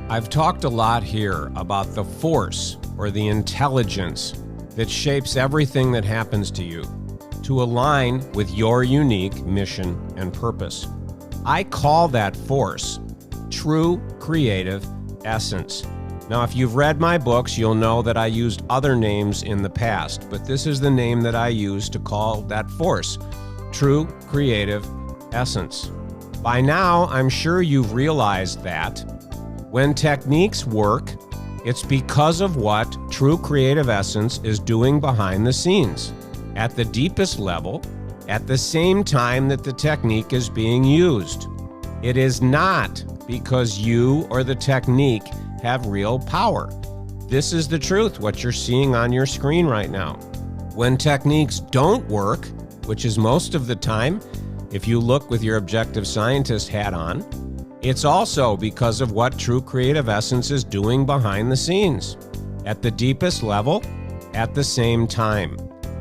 I've talked a lot here about the force or the intelligence that shapes everything that happens to you to align with your unique mission and purpose. I call that force true creative essence. Now, if you've read my books, you'll know that I used other names in the past, but this is the name that I use to call that force, true creative essence. By now, I'm sure you've realized that when techniques work, it's because of what true creative essence is doing behind the scenes, at the deepest level, at the same time that the technique is being used. It is not because you or the technique have real power. This is the truth, what you're seeing on your screen right now. When techniques don't work, which is most of the time, if you look with your objective scientist hat on, it's also because of what true creative essence is doing behind the scenes, at the deepest level, at the same time.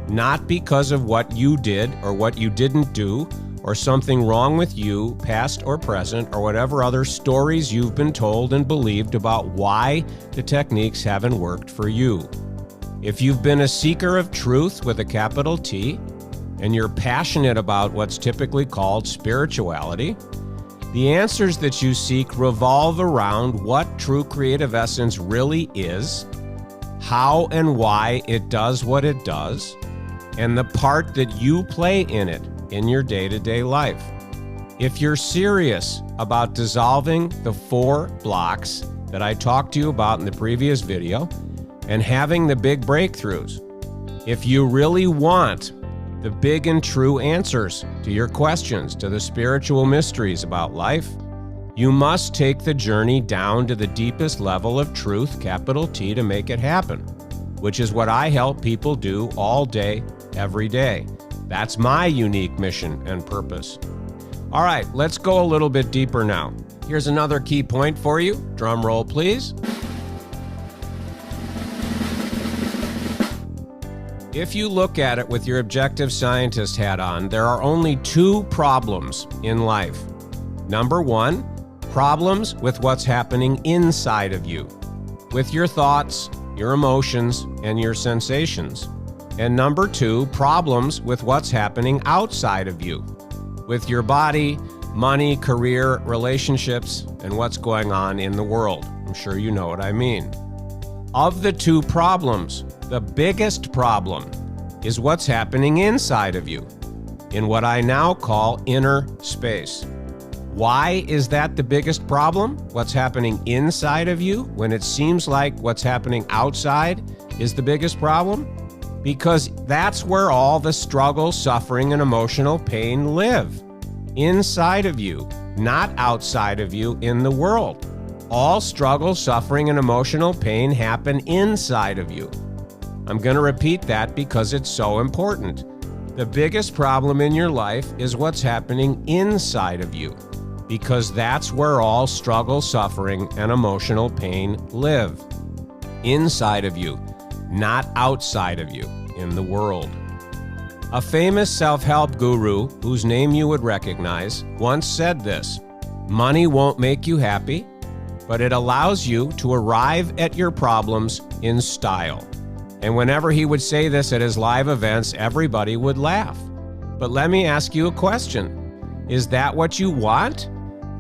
Not because of what you did or what you didn't do, or something wrong with you, past or present, or whatever other stories you've been told and believed about why the techniques haven't worked for you. If you've been a seeker of truth with a capital T, and you're passionate about what's typically called spirituality, the answers that you seek revolve around what true creative essence really is, how and why it does what it does, and the part that you play in it in your day-to-day life. If you're serious about dissolving the 4 blocks that I talked to you about in the previous video and having the big breakthroughs, if you really want the big and true answers to your questions, to the spiritual mysteries about life, you must take the journey down to the deepest level of truth, capital T, to make it happen, which is what I help people do all day, every day. That's my unique mission and purpose. All right, let's go a little bit deeper now. Here's another key point for you. Drum roll, please. If you look at it with your objective scientist hat on, there are only 2 problems in life. Number 1, problems with what's happening inside of you, with your thoughts, your emotions, and your sensations. And number 2, problems with what's happening outside of you, with your body, money, career, relationships, and what's going on in the world. I'm sure you know what I mean. Of the 2 problems, the biggest problem is what's happening inside of you, in what I now call inner space. Why is that the biggest problem? What's happening inside of you when it seems like what's happening outside is the biggest problem? Because that's where all the struggle, suffering, and emotional pain live. Inside of you, not outside of you in the world. All struggle, suffering, and emotional pain happen inside of you. I'm going to repeat that because it's so important. The biggest problem in your life is what's happening inside of you, because that's where all struggle, suffering, and emotional pain live. Inside of you, not outside of you in the world. A famous self-help guru, whose name you would recognize, once said this: "Money won't make you happy, but it allows you to arrive at your problems in style." And whenever he would say this at his live events, everybody would laugh. But let me ask you a question. Is that what you want?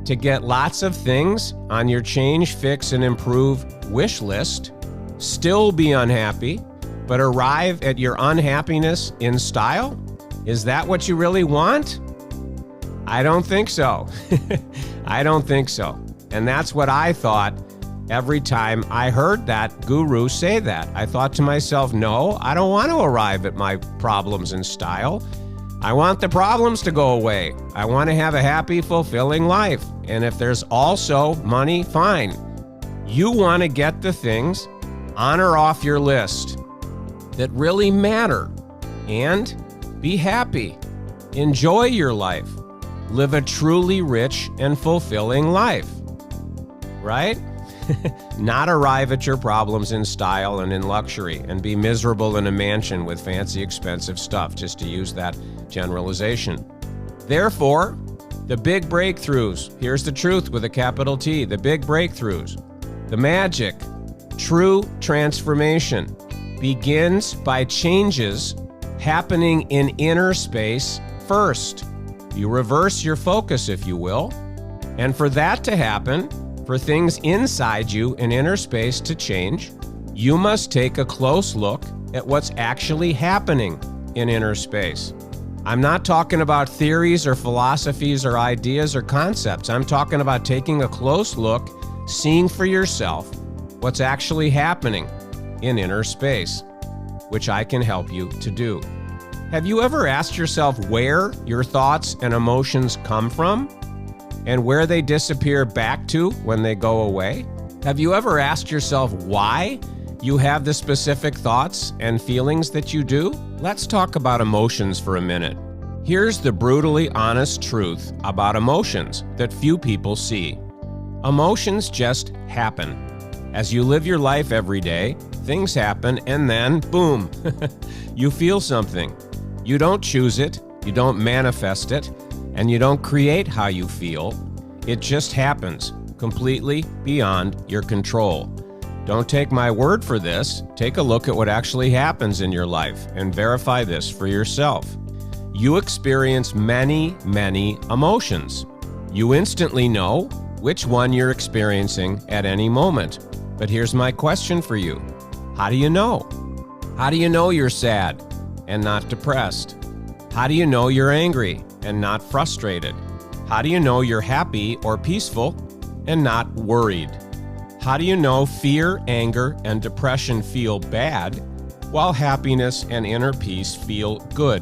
To get lots of things on your change, fix, and improve wish list, still be unhappy, but arrive at your unhappiness in style? Is that what you really want? I don't think so. I don't think so. And that's what I thought every time I heard that guru say that. I thought to myself, no, I don't want to arrive at my problems in style. I want the problems to go away. I want to have a happy, fulfilling life. And if there's also money, fine. You want to get the things on or off your list that really matter and be happy. Enjoy your life. Live a truly rich and fulfilling life. Right? Not arrive at your problems in style and in luxury and be miserable in a mansion with fancy, expensive stuff, just to use that generalization. Therefore, the big breakthroughs, here's the truth with a capital T, the big breakthroughs The magic, true transformation, begins by changes happening in inner space first. You reverse your focus, if you will. And for that to happen, for things inside you in inner space to change, you must take a close look at what's actually happening in inner space. I'm not talking about theories or philosophies or ideas or concepts. I'm talking about taking a close look, seeing for yourself what's actually happening in inner space, which I can help you to do. Have you ever asked yourself where your thoughts and emotions come from and where they disappear back to when they go away? Have you ever asked yourself why you have the specific thoughts and feelings that you do? Let's talk about emotions for a minute. Here's the brutally honest truth about emotions that few people see. Emotions just happen. As you live your life every day, things happen and then, boom, you feel something. You don't choose it, you don't manifest it, and you don't create how you feel. It just happens, completely beyond your control. Don't take my word for this. Take a look at what actually happens in your life and verify this for yourself. You experience many, many emotions. You instantly know which one you're experiencing at any moment. But here's my question for you. How do you know? How do you know you're sad and not depressed? How do you know you're angry and not frustrated? How do you know you're happy or peaceful and not worried? How do you know fear, anger, and depression feel bad while happiness and inner peace feel good?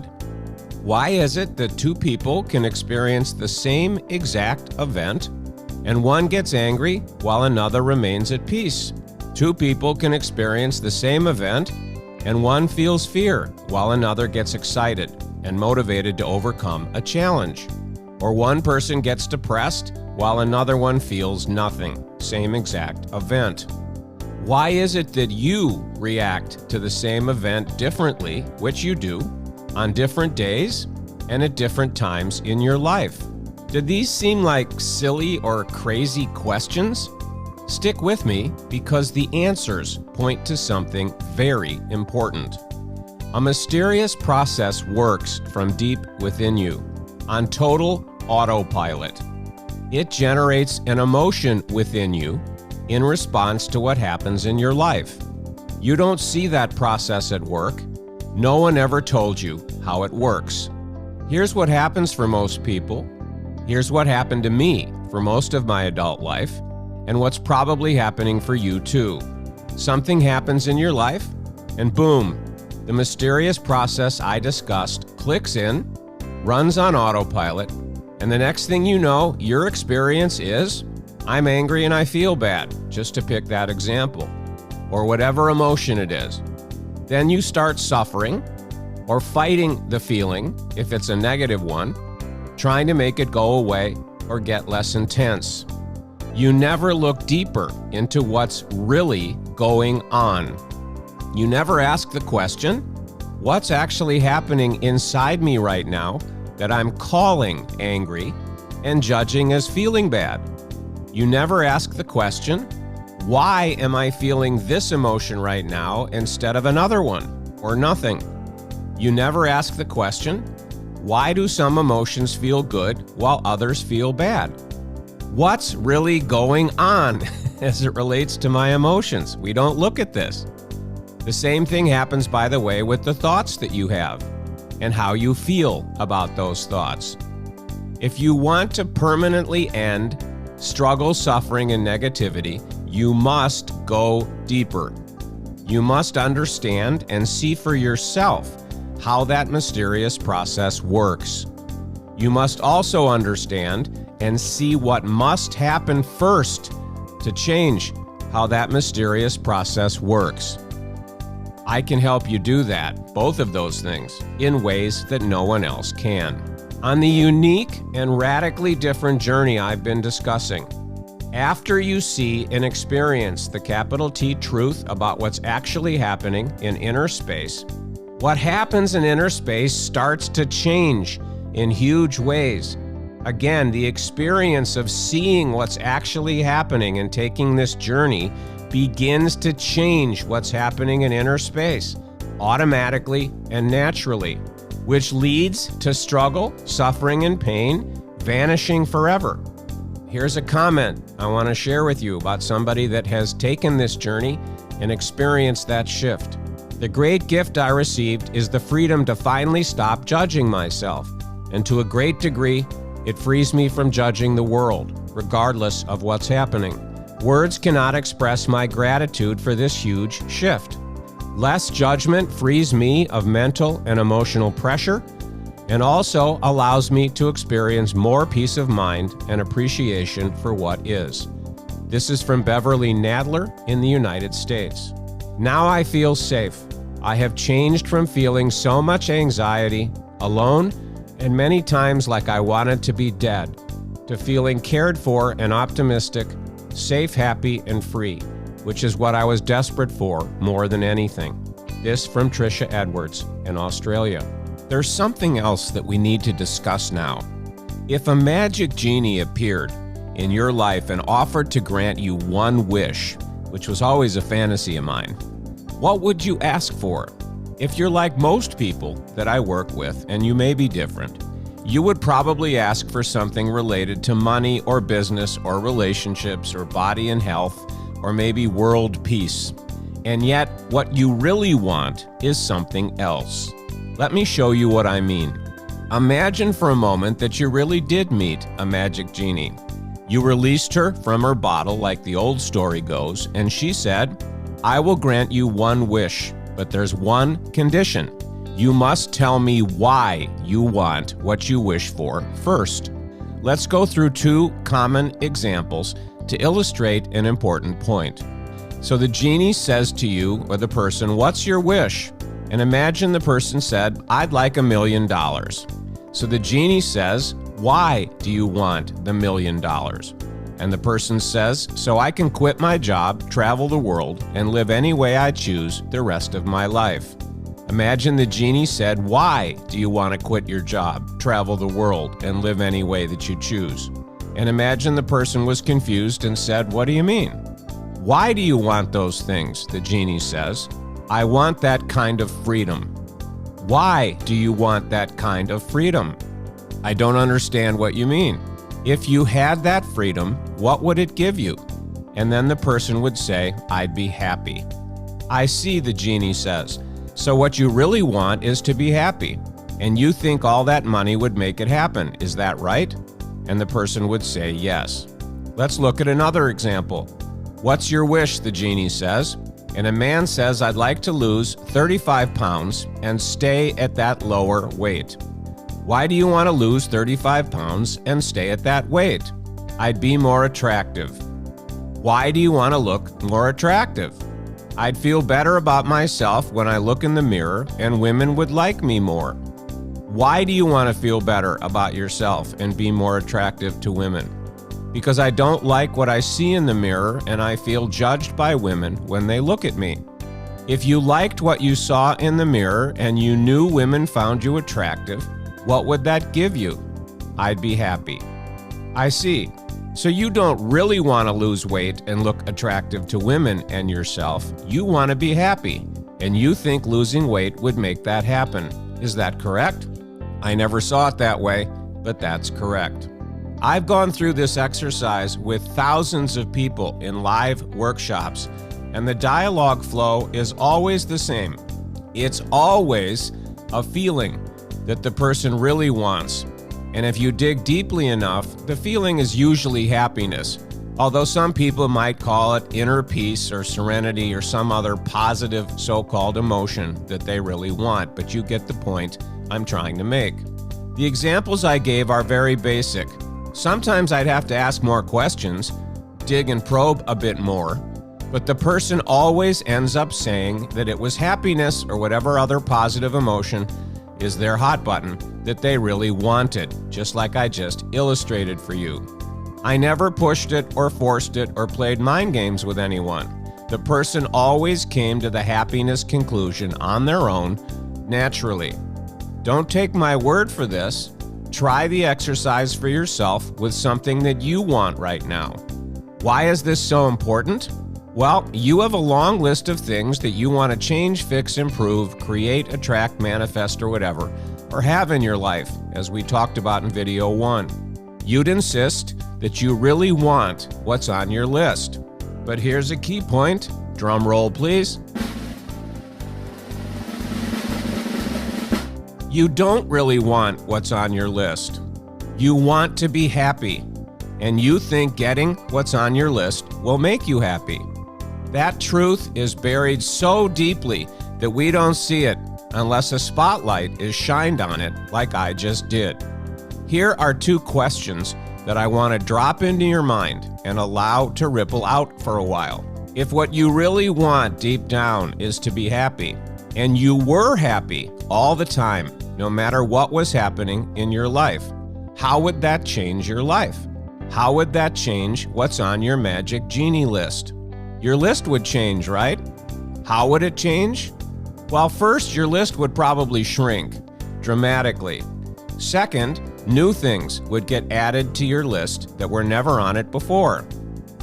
Why is it that two people can experience the same exact event and one gets angry while another remains at peace? Two people can experience the same event and one feels fear while another gets excited and motivated to overcome a challenge. Or one person gets depressed while another one feels nothing. Same exact event. Why is it that you react to the same event differently, which you do, on different days and at different times in your life? Do these seem like silly or crazy questions? Stick with me because the answers point to something very important. A mysterious process works from deep within you on total autopilot. It generates an emotion within you in response to what happens in your life. You don't see that process at work. No one ever told you how it works. Here's what happens for most people. Here's what happened to me for most of my adult life, and what's probably happening for you too. Something happens in your life, and boom, the mysterious process I discussed clicks in, runs on autopilot, and the next thing you know, your experience is, I'm angry and I feel bad, just to pick that example, or whatever emotion it is. Then you start suffering or fighting the feeling, if it's a negative one, trying to make it go away or get less intense. You never look deeper into what's really going on. You never ask the question, what's actually happening inside me right now that I'm calling angry and judging as feeling bad? You never ask the question, why am I feeling this emotion right now instead of another one or nothing? You never ask the question, why do some emotions feel good while others feel bad? What's really going on as it relates to my emotions? We don't look at this. The same thing happens, by the way, with the thoughts that you have and how you feel about those thoughts. If you want to permanently end struggle, suffering, and negativity, you must go deeper. You must understand and see for yourself how that mysterious process works. You must also understand and see what must happen first to change how that mysterious process works. I can help you do that, both of those things, in ways that no one else can. On the unique and radically different journey I've been discussing, after you see and experience the capital T truth about what's actually happening in inner space, what happens in inner space starts to change in huge ways. Again, the experience of seeing what's actually happening and taking this journey begins to change what's happening in inner space, automatically and naturally, which leads to struggle, suffering, and pain vanishing forever. Here's a comment I want to share with you about somebody that has taken this journey and experienced that shift. The great gift I received is the freedom to finally stop judging myself, and to a great degree, it frees me from judging the world, regardless of what's happening. Words cannot express my gratitude for this huge shift. Less judgment frees me of mental and emotional pressure, and also allows me to experience more peace of mind and appreciation for what is. This is from Beverly Nadler in the United States. Now I feel safe. I have changed from feeling so much anxiety, alone, and many times like I wanted to be dead, to feeling cared for and optimistic, safe, happy, and free, which is what I was desperate for more than anything. This from Tricia Edwards in Australia. There's something else that we need to discuss now. If a magic genie appeared in your life and offered to grant you one wish, which was always a fantasy of mine, what would you ask for? If you're like most people that I work with, and you may be different, you would probably ask for something related to money or business or relationships or body and health or maybe world peace. And yet, what you really want is something else. Let me show you what I mean. Imagine for a moment that you really did meet a magic genie. You released her from her bottle like the old story goes, and she said, "I will grant you one wish, but there's one condition. You must tell me why you want what you wish for first." Let's go through two common examples to illustrate an important point. So the genie says to you or the person, "What's your wish?" And imagine the person said, "I'd like $1 million." So the genie says, "Why do you want the $1 million?" And the person says, "So I can quit my job, travel the world, and live any way I choose the rest of my life." Imagine the genie said, "Why do you want to quit your job, travel the world, and live any way that you choose?" And imagine the person was confused and said, "What do you mean?" "Why do you want those things?" The genie says, "I want that kind of freedom." "Why do you want that kind of freedom?" "I don't understand what you mean." "If you had that freedom, what would it give you?" And then the person would say, "I'd be happy." "I see," the genie says. "So what you really want is to be happy, and you think all that money would make it happen. Is that right?" And the person would say, "Yes." Let's look at another example. "What's your wish?" the genie says. And a man says, "I'd like to lose 35 pounds and stay at that lower weight." "Why do you want to lose 35 pounds and stay at that weight?" "I'd be more attractive." "Why do you want to look more attractive?" "I'd feel better about myself when I look in the mirror and women would like me more." "Why do you want to feel better about yourself and be more attractive to women?" "Because I don't like what I see in the mirror and I feel judged by women when they look at me." If you liked what you saw in the mirror and you knew women found you attractive, what would that give you? "I'd be happy." I see. So you don't really want to lose weight and look attractive to women and yourself. You want to be happy, and you think losing weight would make that happen. Is that correct? I never saw it that way, but that's correct. I've gone through this exercise with thousands of people in live workshops, and the dialogue flow is always the same. It's always a feeling that the person really wants. And if you dig deeply enough, the feeling is usually happiness, although some people might call it inner peace or serenity or some other positive so-called emotion that they really want, but you get the point I'm trying to make. The examples I gave are very basic. Sometimes I'd have to ask more questions, dig and probe a bit more, but the person always ends up saying that it was happiness or whatever other positive emotion is their hot button that they really wanted, just like I just illustrated for you. I never pushed it or forced it or played mind games with anyone. The person always came to the happiness conclusion on their own, naturally. Don't take my word for this. try the exercise for yourself with something that you want right now. Why is this so important? Well, you have a long list of things that you want to change, fix, improve, create, attract, manifest, or whatever, or have in your life, as we talked about in video 1. You'd insist that you really want what's on your list. But here's a key point. Drum roll, please. You don't really want what's on your list. You want to be happy, and you think getting what's on your list will make you happy. That truth is buried so deeply that we don't see it unless a spotlight is shined on it like I just did. Here are 2 questions that I want to drop into your mind and allow to ripple out for a while. If what you really want deep down is to be happy, and you were happy all the time, no matter what was happening in your life, how would that change your life? How would that change what's on your magic genie list? Your list would change, right? How would it change? Well, first, your list would probably shrink dramatically. Second, new things would get added to your list that were never on it before.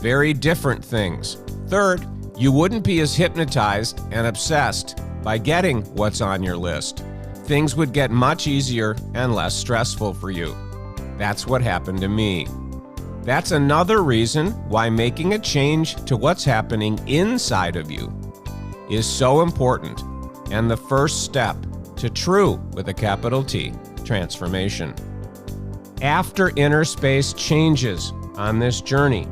Very different things. Third, you wouldn't be as hypnotized and obsessed by getting what's on your list. Things would get much easier and less stressful for you. That's what happened to me. That's another reason why making a change to what's happening inside of you is so important and the first step to true, with a capital T, transformation. After inner space changes on this journey,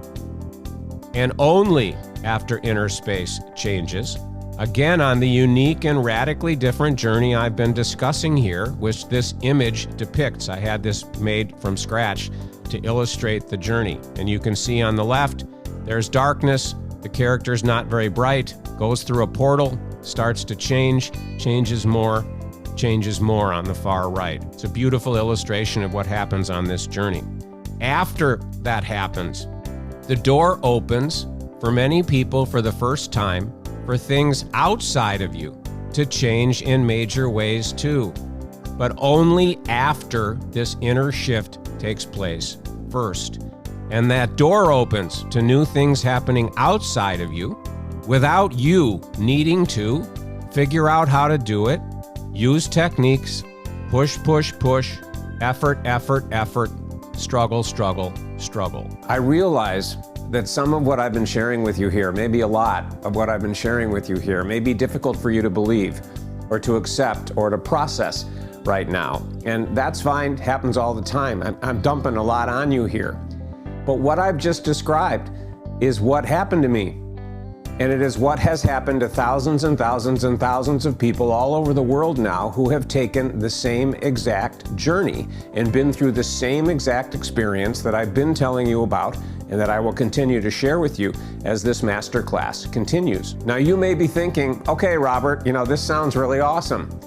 and only after inner space changes, again on the unique and radically different journey I've been discussing here, which this image depicts. I had this made from scratch to illustrate the journey. And you can see on the left, there's darkness, the character's not very bright, goes through a portal, starts to change, changes more on the far right. It's a beautiful illustration of what happens on this journey. After that happens, the door opens for many people for the first time for things outside of you to change in major ways too, but only after this inner shift takes place first. And that door opens to new things happening outside of you without you needing to figure out how to do it, use techniques, push, effort, struggle. I realize that some of what I've been sharing with you here, maybe a lot of what I've been sharing with you here, may be difficult for you to believe or to accept or to process right now. And that's fine, happens all the time. I'm dumping a lot on you here. But what I've just described is what happened to me. And it is what has happened to thousands and thousands and thousands of people all over the world now who have taken the same exact journey and been through the same exact experience that I've been telling you about and that I will continue to share with you as this masterclass continues. Now you may be thinking, okay, Robert, this sounds really awesome.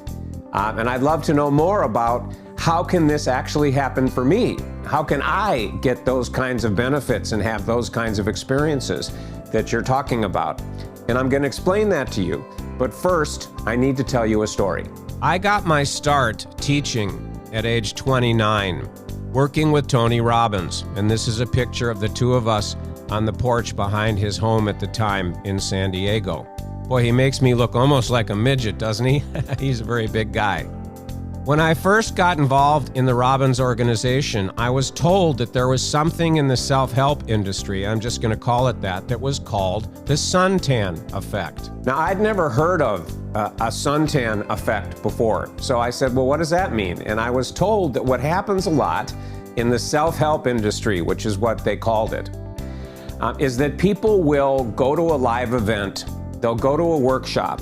And I'd love to know more about how can this actually happen for me? How can I get those kinds of benefits and have those kinds of experiences that you're talking about? And I'm going to explain that to you. But first, I need to tell you a story. I got my start teaching at age 29, working with Tony Robbins. And this is a picture of the two of us on the porch behind his home at the time in San Diego. Boy, he makes me look almost like a midget, doesn't he? He's a very big guy. When I first got involved in the Robbins organization, I was told that there was something in the self-help industry, I'm just going to call it that was called the suntan effect. Now, I'd never heard of a suntan effect before. So I said, well, what does that mean? And I was told that what happens a lot in the self-help industry, which is what they called it, is that people will go to a live event, they'll go to a workshop,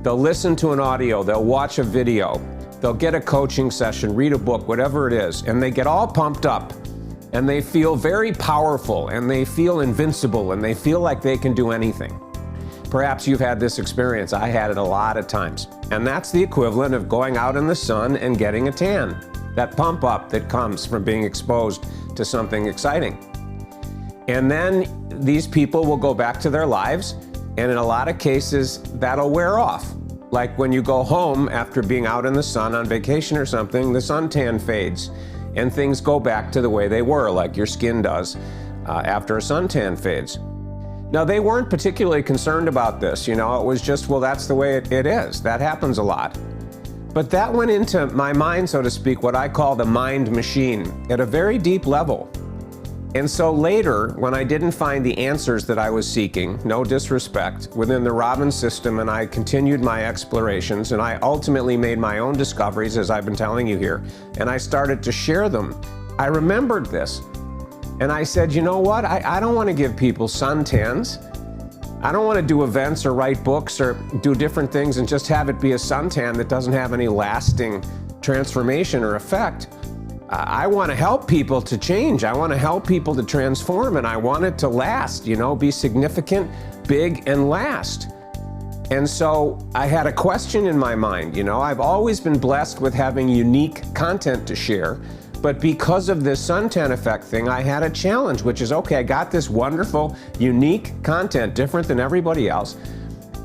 they'll listen to an audio, they'll watch a video, they'll get a coaching session, read a book, whatever it is, and they get all pumped up and they feel very powerful and they feel invincible and they feel like they can do anything. Perhaps you've had this experience. I had it a lot of times. And that's the equivalent of going out in the sun and getting a tan. That pump up that comes from being exposed to something exciting. And then these people will go back to their lives, and in a lot of cases, that'll wear off. Like when you go home after being out in the sun on vacation or something, the suntan fades and things go back to the way they were, like your skin does after a suntan fades. Now, they weren't particularly concerned about this. It was just, well, that's the way it is. That happens a lot. But that went into my mind, so to speak, what I call the mind machine at a very deep level. And so later, when I didn't find the answers that I was seeking, no disrespect, within the Robbins system, and I continued my explorations, and I ultimately made my own discoveries, as I've been telling you here, and I started to share them, I remembered this. And I said, you know what? I don't want to give people suntans. I don't want to do events or write books or do different things and just have it be a suntan that doesn't have any lasting transformation or effect. I want to help people to change. I want to help people to transform, and I want it to last, be significant, big, and last. And so I had a question in my mind. I've always been blessed with having unique content to share. But because of this suntan effect thing, I had a challenge, which is, okay, I got this wonderful, unique content, different than everybody else,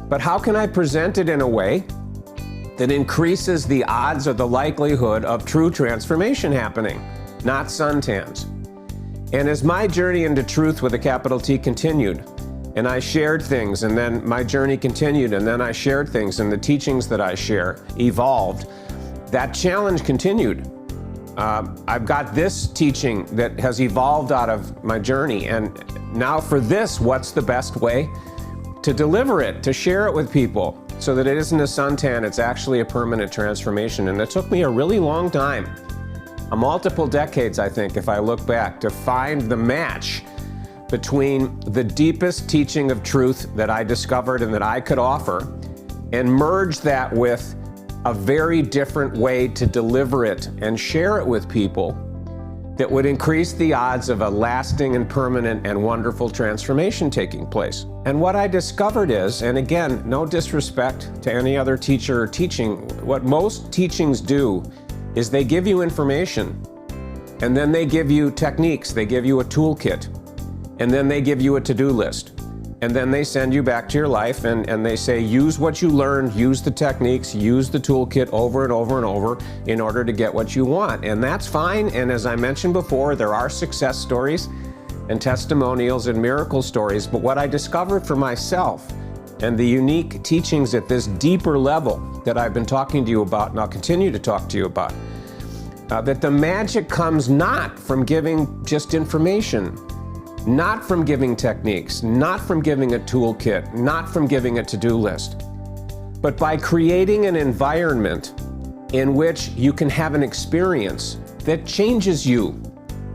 but how can I present it in a way that increases the odds or the likelihood of true transformation happening, not suntans? And as my journey into truth with a capital T continued, and I shared things, and then my journey continued, and then I shared things, and the teachings that I share evolved, that challenge continued. I've got this teaching that has evolved out of my journey, and now for this, what's the best way to deliver it, to share it with people, so that it isn't a suntan, it's actually a permanent transformation. And it took me a really long time, multiple decades, I think, if I look back, to find the match between the deepest teaching of truth that I discovered and that I could offer, and merge that with a very different way to deliver it and share it with people that would increase the odds of a lasting and permanent and wonderful transformation taking place. And what I discovered is, and again, no disrespect to any other teacher or teaching, what most teachings do is they give you information, and then they give you techniques, they give you a toolkit, and then they give you a to-do list. And then they send you back to your life, and they say, use what you learned, use the techniques, use the toolkit over and over and over in order to get what you want. And that's fine. And as I mentioned before, there are success stories and testimonials and miracle stories. But what I discovered for myself and the unique teachings at this deeper level that I've been talking to you about, and I'll continue to talk to you about, that the magic comes not from giving just information, not from giving techniques, not from giving a toolkit, not from giving a to-do list, but by creating an environment in which you can have an experience that changes you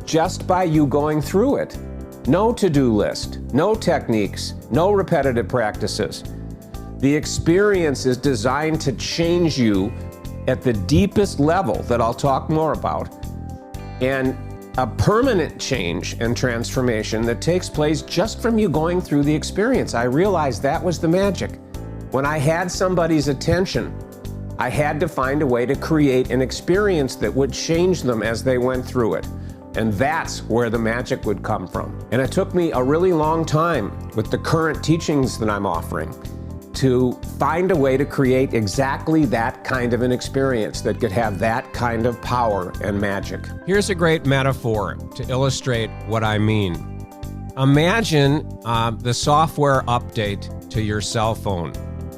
just by you going through it. No to-do list, no techniques, no repetitive practices. The experience is designed to change you at the deepest level that I'll talk more about, and a permanent change and transformation that takes place just from you going through the experience. I realized that was the magic. When I had somebody's attention, I had to find a way to create an experience that would change them as they went through it. And that's where the magic would come from. And it took me a really long time with the current teachings that I'm offering to find a way to create exactly that kind of an experience that could have that kind of power and magic. Here's a great metaphor to illustrate what I mean. Imagine the software update to your cell phone.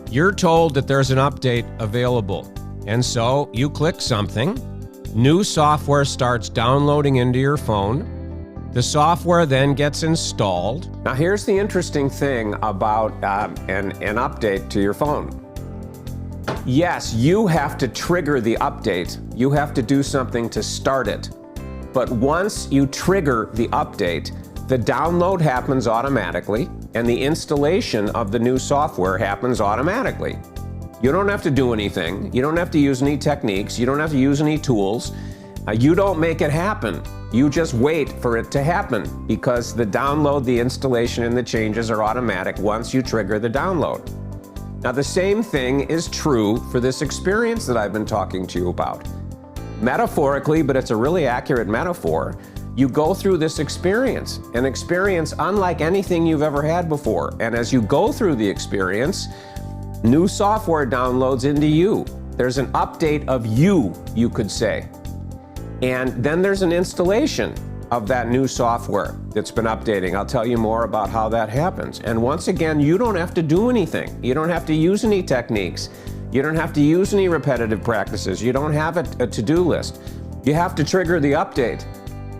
You're told that there's an update available, and so you click something. New software starts downloading into your phone. The software then gets installed. Now here's the interesting thing about an update to your phone. Yes, you have to trigger the update. You have to do something to start it. But once you trigger the update, the download happens automatically, and the installation of the new software happens automatically. You don't have to do anything. You don't have to use any techniques. You don't have to use any tools. You don't make it happen. You just wait for it to happen, because the download, the installation, and the changes are automatic once you trigger the download. Now, the same thing is true for this experience that I've been talking to you about. Metaphorically, but it's a really accurate metaphor, you go through this experience, an experience unlike anything you've ever had before. And as you go through the experience, new software downloads into you. There's an update of you could say. And then there's an installation of that new software that's been updating. I'll tell you more about how that happens. And once again, you don't have to do anything. You don't have to use any techniques. You don't have to use any repetitive practices. You don't have a to-do list. You have to trigger the update,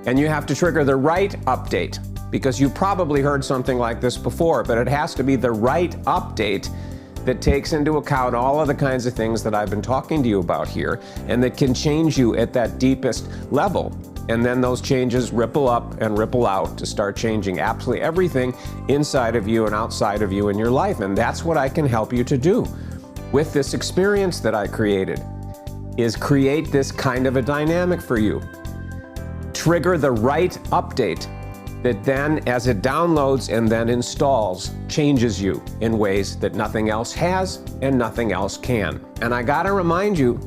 and you have to trigger the right update, because you probably heard something like this before, but it has to be the right update that takes into account all of the kinds of things that I've been talking to you about here, and that can change you at that deepest level. And then those changes ripple up and ripple out to start changing absolutely everything inside of you and outside of you in your life. And that's what I can help you to do with this experience that I created, is create this kind of a dynamic for you. Trigger the right update that then, as it downloads and then installs, changes you in ways that nothing else has and nothing else can. And I gotta remind you,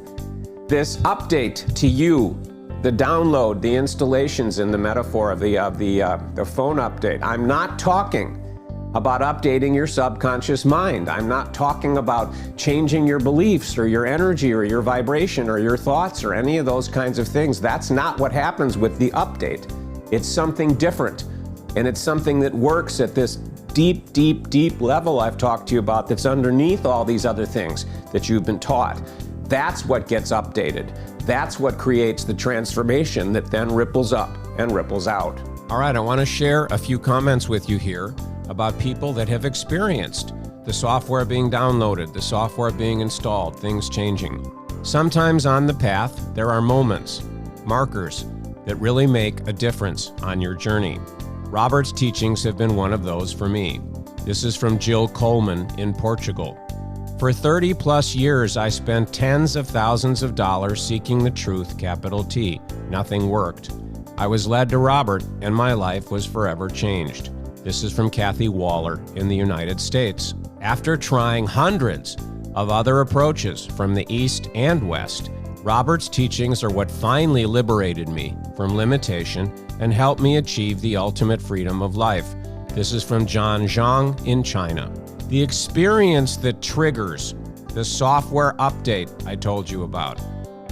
this update to you, the download, the installations in the metaphor of the phone update, I'm not talking about updating your subconscious mind. I'm not talking about changing your beliefs or your energy or your vibration or your thoughts or any of those kinds of things. That's not what happens with the update. It's something different, and it's something that works at this deep, deep, deep level I've talked to you about, that's underneath all these other things that you've been taught. That's what gets updated. That's what creates the transformation that then ripples up and ripples out. All right, I want to share a few comments with you here about people that have experienced the software being downloaded, the software being installed, things changing. Sometimes on the path, there are moments, markers, that really make a difference on your journey. Robert's teachings have been one of those for me. This is from Jill Coleman in Portugal. For 30 plus years, I spent tens of thousands of dollars seeking the truth, capital T. Nothing worked. I was led to Robert, and my life was forever changed. This is from Kathy Waller in the United States. After trying hundreds of other approaches from the East and West, Robert's teachings are what finally liberated me from limitation and helped me achieve the ultimate freedom of life. This is from John Zhang in China. The experience that triggers the software update I told you about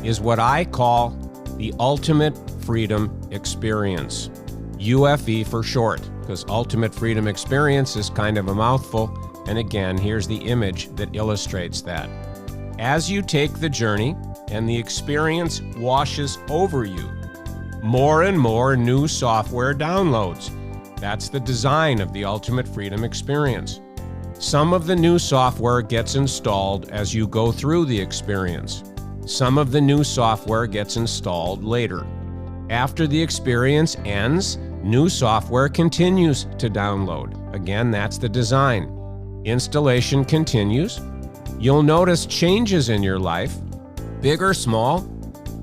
is what I call the ultimate freedom experience. UFE for short, because ultimate freedom experience is kind of a mouthful. And again, here's the image that illustrates that. As you take the journey and the experience washes over you, more and more new software downloads. That's the design of the ultimate freedom experience. Some of the new software gets installed as you go through the experience. Some of the new software gets installed later. After the experience ends, new software continues to download. Again, that's the design. Installation continues. You'll notice changes in your life, big or small,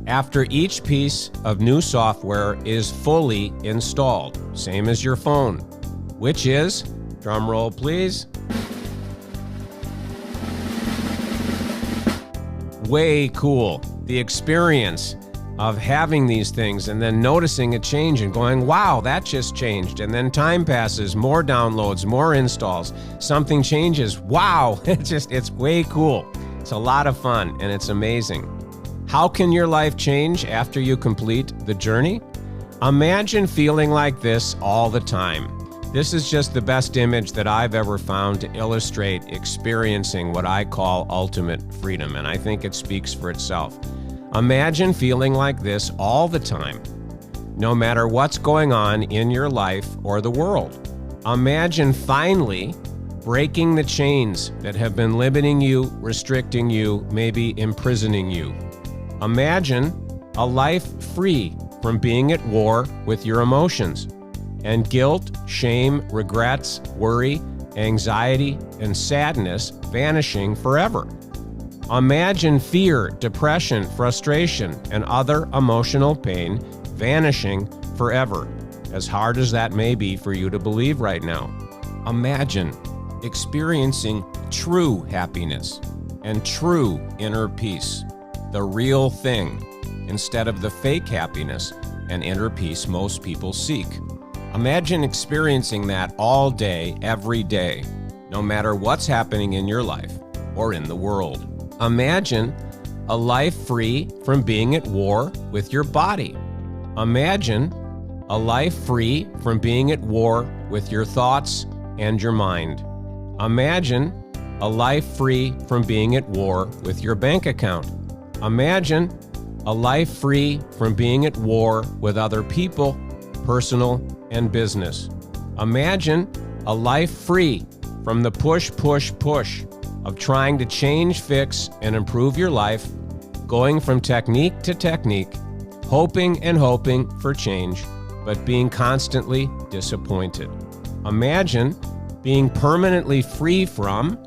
after each piece of new software is fully installed. Same as your phone, which is, drum roll please, way cool. The experience of having these things and then noticing a change and going, wow, that just changed. And then time passes, more downloads, more installs, something changes. Wow, it's way cool. It's a lot of fun and it's amazing. How can your life change after you complete the journey? Imagine feeling like this all the time. This is just the best image that I've ever found to illustrate experiencing what I call ultimate freedom, and I think it speaks for itself. Imagine feeling like this all the time, no matter what's going on in your life or the world. Imagine finally breaking the chains that have been limiting you, restricting you, maybe imprisoning you. Imagine a life free from being at war with your emotions and guilt, shame, regrets, worry, anxiety, and sadness vanishing forever. Imagine fear, depression, frustration, and other emotional pain vanishing forever, as hard as that may be for you to believe right now. Imagine experiencing true happiness and true inner peace, the real thing, instead of the fake happiness and inner peace most people seek. Imagine experiencing that all day, every day, no matter what's happening in your life or in the world. Imagine a life free from being at war with your body Imagine a life free from being at war with your thoughts and your mind. Imagine a life free from being at war with your bank account. Imagine a life free from being at war with other people, personal and business. Imagine a life free from the push of trying to change, fix, and improve your life, going from technique to technique, hoping and hoping for change, but being constantly disappointed. Imagine being permanently free from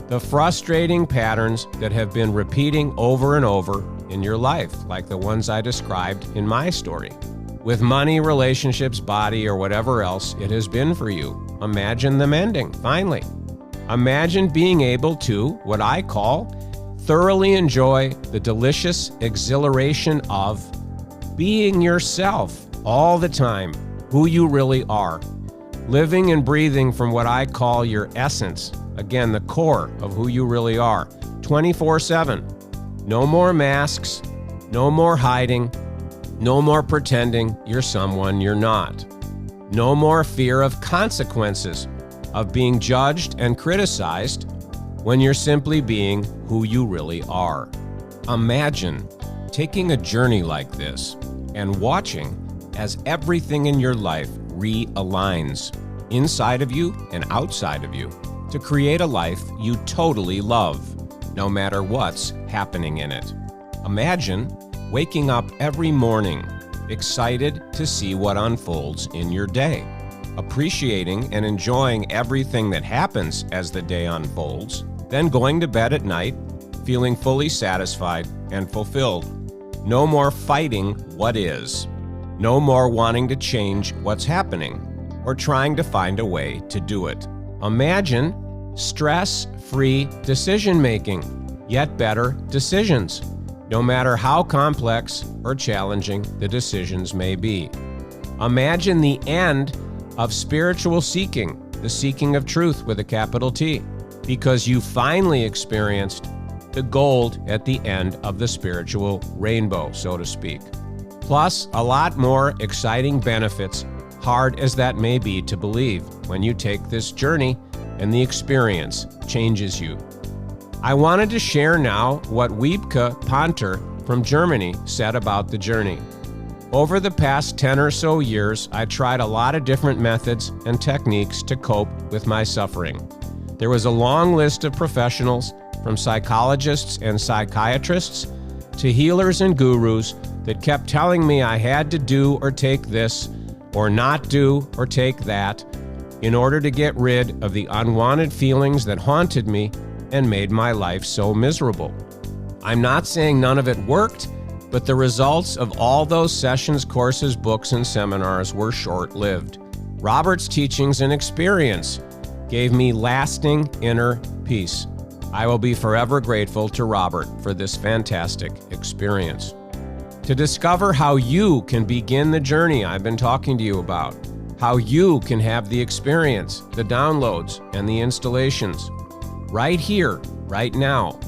the frustrating patterns that have been repeating over and over in your life, like the ones I described in my story. With money, relationships, body, or whatever else it has been for you. Imagine them ending, finally. Imagine being able to, what I call, thoroughly enjoy the delicious exhilaration of being yourself all the time, who you really are. Living and breathing from what I call your essence, again, the core of who you really are, 24/7. No more masks, no more hiding, no more pretending you're someone you're not. No more fear of consequences, of being judged and criticized when you're simply being who you really are. Imagine taking a journey like this and watching as everything in your life realigns inside of you and outside of you to create a life you totally love, no matter what's happening in it. Imagine waking up every morning excited to see what unfolds in your day, appreciating and enjoying everything that happens as the day unfolds, then going to bed at night feeling fully satisfied and fulfilled. No more fighting what is. No more wanting to change what's happening or trying to find a way to do it. Imagine stress-free decision-making, yet better decisions, no matter how complex or challenging the decisions may be. Imagine the end of spiritual seeking, the seeking of truth with a capital T, because you finally experienced the gold at the end of the spiritual rainbow, so to speak. Plus, a lot more exciting benefits, hard as that may be to believe, when you take this journey and the experience changes you. I wanted to share now what Wiebke Ponter from Germany said about the journey. Over the past 10 or so years, I tried a lot of different methods and techniques to cope with my suffering. There was a long list of professionals, from psychologists and psychiatrists to healers and gurus, that kept telling me I had to do or take this, or not do or take that, in order to get rid of the unwanted feelings that haunted me and made my life so miserable. I'm not saying none of it worked, but the results of all those sessions, courses, books, and seminars were short-lived. Robert's teachings and experience gave me lasting inner peace. I will be forever grateful to Robert for this fantastic experience. To discover how you can begin the journey I've been talking to you about, how you can have the experience, the downloads, and the installations, right here, right now,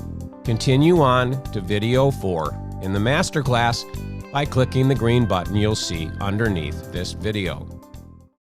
continue on to video 4 in the masterclass by clicking the green button you'll see underneath this video.